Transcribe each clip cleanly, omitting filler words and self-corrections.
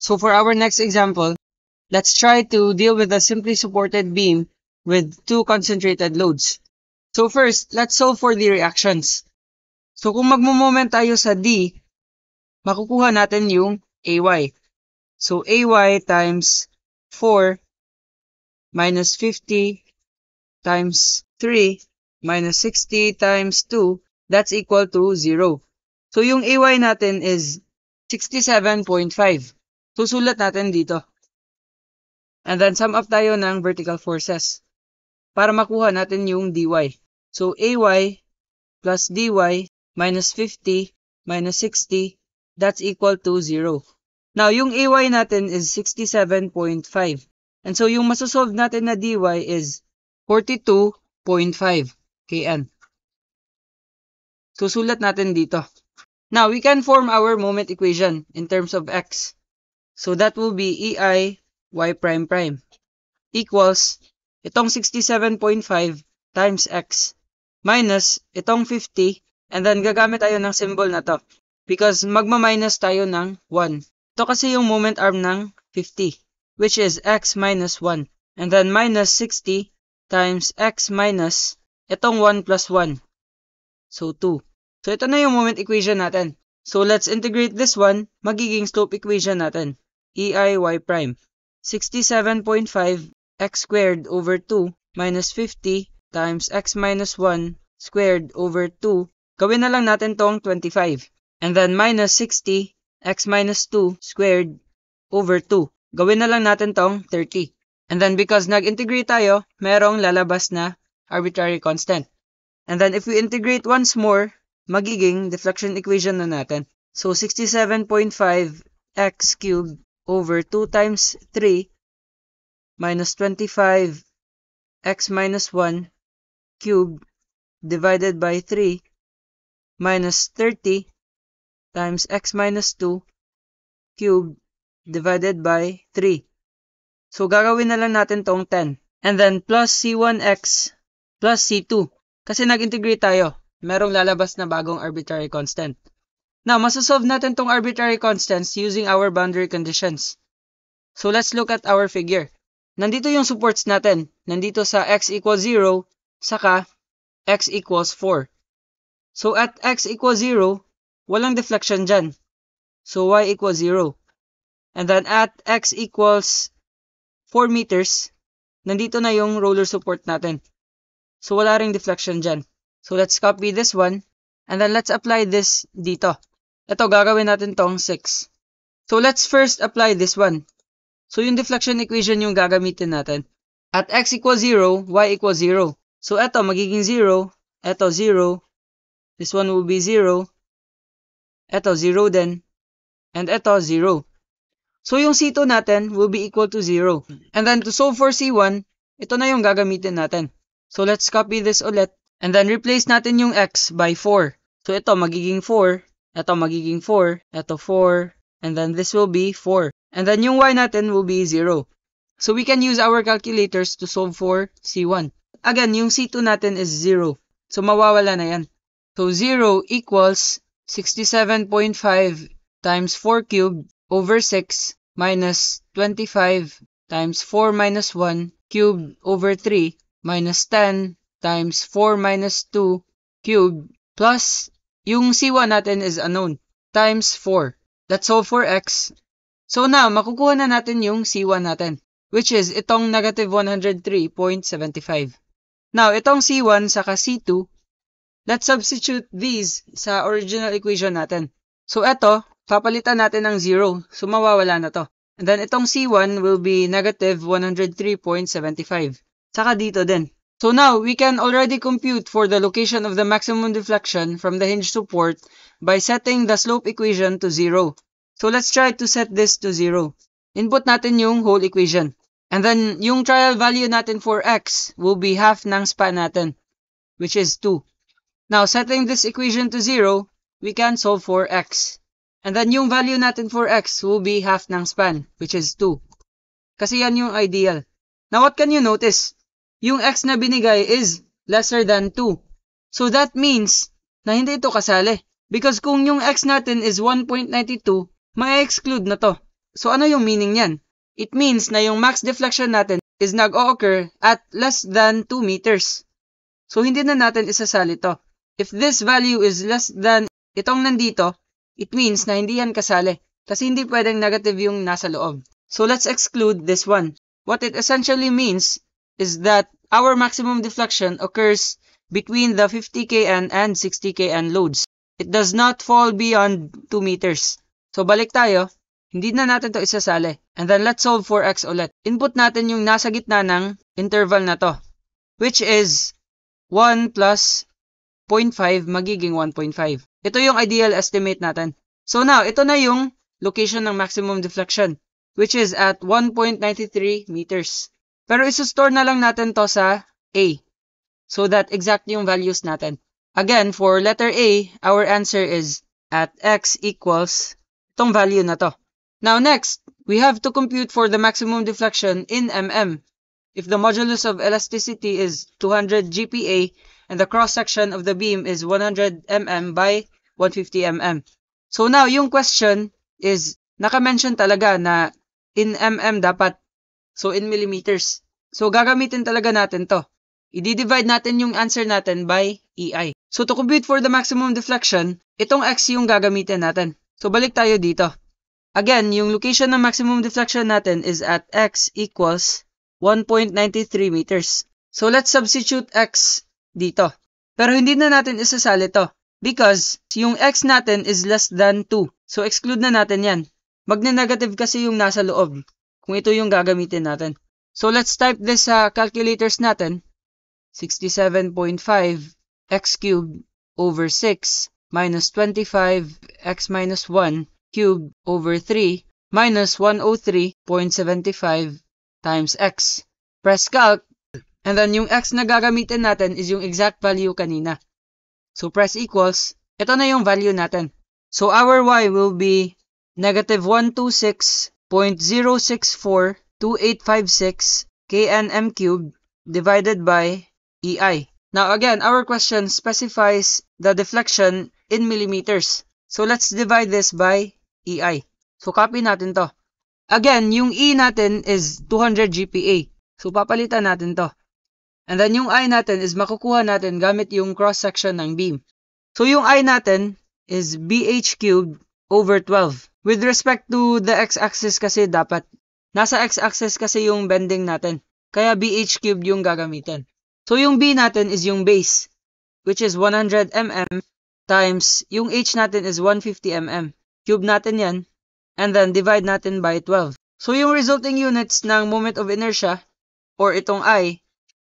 So for our next example, let's try to deal with a simply supported beam with two concentrated loads. So first, let's solve for the reactions. So kung magmo-moment tayo sa D, makukuha natin yung AY. So AY times 4 minus 50 times 3 minus 60 times 2, that's equal to 0. So yung AY natin is 67.5. Susulat natin dito. And then sum up tayo ng vertical forces para makuha natin yung dy. So AY plus dy minus 50 minus 60, that's equal to 0. Now, yung AY natin is 67.5. And so, yung masosolve natin na dy is 42.5 kN. So, sulat natin dito. Now, we can form our moment equation in terms of x. So, that will be EI y prime prime equals itong 67.5 times x minus itong 50. And then, gagamit tayo ng symbol na to because magma-minus tayo ng 1. Ito kasi yung moment arm ng 50, which is x minus 1. And then minus 60 times x minus itong 1 plus 1. So 2. So ito na yung moment equation natin. So let's integrate this one. Magiging slope equation natin. EI y prime. 67.5 x squared over 2 minus 50 times x minus 1 squared over 2. Gawin na lang natin tong 25. And then minus 60 x minus 2 squared over 2. Gawin na lang natin tong 30. And then because nag-integrate tayo, merong lalabas na arbitrary constant. And then if we integrate once more, magiging deflection equation na natin. So 67.5 x cubed over 2 times 3 minus 25 x minus 1 cubed divided by 3 minus 30 times x minus 2 cubed divided by 3. So, gagawin na lang natin tong 10. And then, plus C1x plus C2. Kasi nag-integrate tayo. Merong lalabas na bagong arbitrary constant. Now, masasolve natin tong arbitrary constants using our boundary conditions. So, let's look at our figure. Nandito yung supports natin. Nandito sa x equals 0, saka x equals 4. So, at x equals 0, walang deflection dyan. So, y equals 0. And then at x equals 4 meters, nandito na yung roller support natin. So, wala ring deflection dyan. So, let's copy this one. And then let's apply this dito. Ito, gagawin natin tong 6. So, let's first apply this one. So, yung deflection equation yung gagamitin natin. At x equals 0, y equals 0. So, ito, magiging 0. Ito, 0. This one will be 0. Ito, 0 din. And ito, 0. So, yung C2 natin will be equal to 0. And then, to solve for C1, ito na yung gagamitin natin. So, let's copy this ulit. And then, replace natin yung x by 4. So, ito magiging 4. Ito magiging 4. Ito 4. And then, this will be 4. And then, yung y natin will be 0. So, we can use our calculators to solve for C1. Again, yung C2 natin is 0. So, mawawala na yan. So, 0 equals 67.5 times 4 cubed over 6 minus 25 times 4 minus 1 cubed over 3 minus 10 times 4 minus 2 cubed plus yung C1 natin is unknown times 4. Let's solve for x. So now, makukuha na natin yung C1 natin, which is itong negative 103.75. Now, itong C1 saka C2, let's substitute these sa original equation natin. So, ito, papalitan natin ng 0. So, mawawala na to. And then, itong C1 will be negative 103.75. Saka dito din. So, now, we can already compute for the location of the maximum deflection from the hinge support by setting the slope equation to 0. So, let's try to set this to 0. Input natin yung whole equation. And then, yung trial value natin for x will be half ng span natin, which is 2. Now, setting this equation to 0, we can solve for x. And then, yung value natin for x will be half ng span, which is 2. Kasi yan yung ideal. Now, what can you notice? Yung x na binigay is lesser than 2. So, that means na hindi ito kasali. Because kung yung x natin is 1.92, ma-exclude na to. So ano yung meaning niyan? It means na yung max deflection natin is nag-o-occur at less than 2 meters. So hindi na natin isasali to. If this value is less than itong nandito, it means na hindi yan kasali. Kasi hindi pwedeng negative yung nasa loob. So let's exclude this one. What it essentially means is that our maximum deflection occurs between the 50 kN and 60 kN loads. It does not fall beyond 2 meters. So balik tayo, hindi na natin to isasali. And then let's solve for x ulit. Input natin yung nasa gitna ng interval na to, which is 1 plus 0.5 magiging 1.5. Ito yung ideal estimate natin. So now, ito na yung location ng maximum deflection, which is at 1.93 meters. Pero isustore na lang natin to sa A, so that exact yung values natin. Again, for letter A, our answer is at x equals itong value na to. Now next, we have to compute for the maximum deflection in mm. If the modulus of elasticity is 200 GPa and the cross-section of the beam is 100 mm by 150 mm. So now, yung question is, naka-mention talaga na in mm dapat. So in millimeters. So gagamitin talaga natin to. I-divide natin yung answer natin by EI. So to compute for the maximum deflection, itong x yung gagamitin natin. So balik tayo dito. Again, yung location ng maximum deflection natin is at x equals 1.93 meters. So let's substitute x dito. Pero hindi na natin isasali to because yung x natin is less than 2. So exclude na natin yan. Magne-negative kasi yung nasa loob kung ito yung gagamitin natin. So let's type this sa calculators natin. 67.5 x cubed over 6 minus 25 x minus 1 cubed over 3 minus 103.75 times x. Press calc. And then yung x na gagamitin natin is yung exact value kanina. So press equals. Ito na yung value natin. So our y will be negative 126.0642856 knm cubed divided by EI. Now again, our question specifies the deflection in millimeters. So let's divide this by EI. So copy natin to. Again, yung E natin is 200 GPa. So papalitan natin to. And then yung I natin is makukuha natin gamit yung cross-section ng beam. So yung I natin is BH cubed over 12. With respect to the x-axis kasi dapat. Nasa x-axis kasi yung bending natin. Kaya BH cubed yung gagamitin. So yung B natin is yung base, which is 100 mm times yung H natin is 150 mm. Cube natin yan. And then divide natin by 12. So yung resulting units ng moment of inertia, or itong I,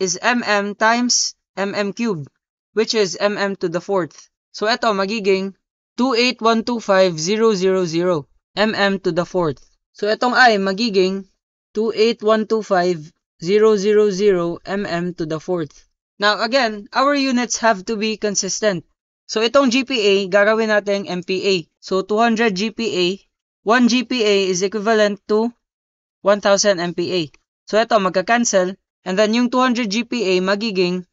is mm times mm cubed, which is mm to the fourth. So ito magiging 28125,000 mm to the fourth. So itong I magiging 28125,000 mm to the fourth. Now again, our units have to be consistent. So itong GPa, gagawin natin MPa. So 200 GPa, 1 GPa is equivalent to 1000 MPa. So ito magka-cancel. And then yung 200 GPa magiging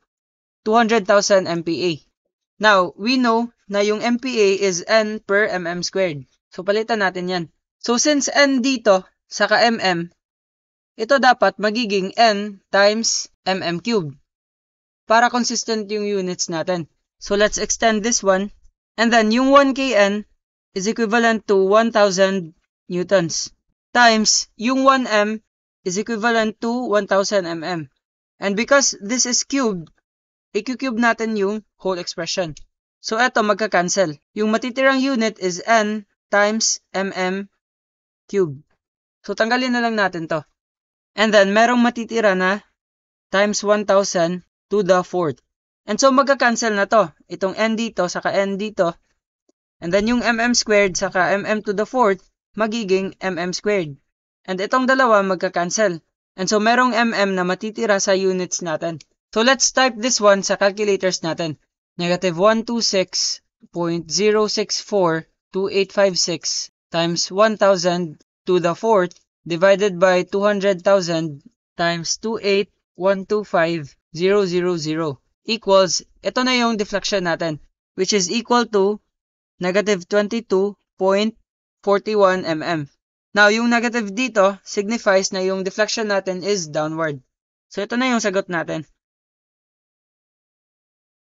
200,000 MPa. Now, we know na yung MPa is N per mm squared. So palitan natin yan. So since N dito, saka mm, ito dapat magiging N times mm cubed. Para consistent yung units natin. So let's extend this one. And then yung 1 kN is equivalent to 1000 newtons. Times yung 1m is equivalent to 1000 mm. And because this is cubed, i-cube natin yung whole expression. So eto magka-cancel. Yung matitirang unit is N times mm cubed. So tanggalin na lang natin to. And then merong matitira na times 1000 to the fourth. And so magka-cancel na to. Itong N dito, saka N dito. And then yung mm squared, saka mm to the fourth, magiging mm squared. And itong dalawa magka-cancel. And so merong mm na matitira sa units natin. So let's type this one sa calculators natin. Negative 126.0642856 times 1000 to the fourth divided by 200,000 times 28125,000 equals, ito na yung deflection natin, which is equal to negative 22.41 mm. Now, yung negative dito signifies na yung deflection natin is downward. So, ito na yung sagot natin.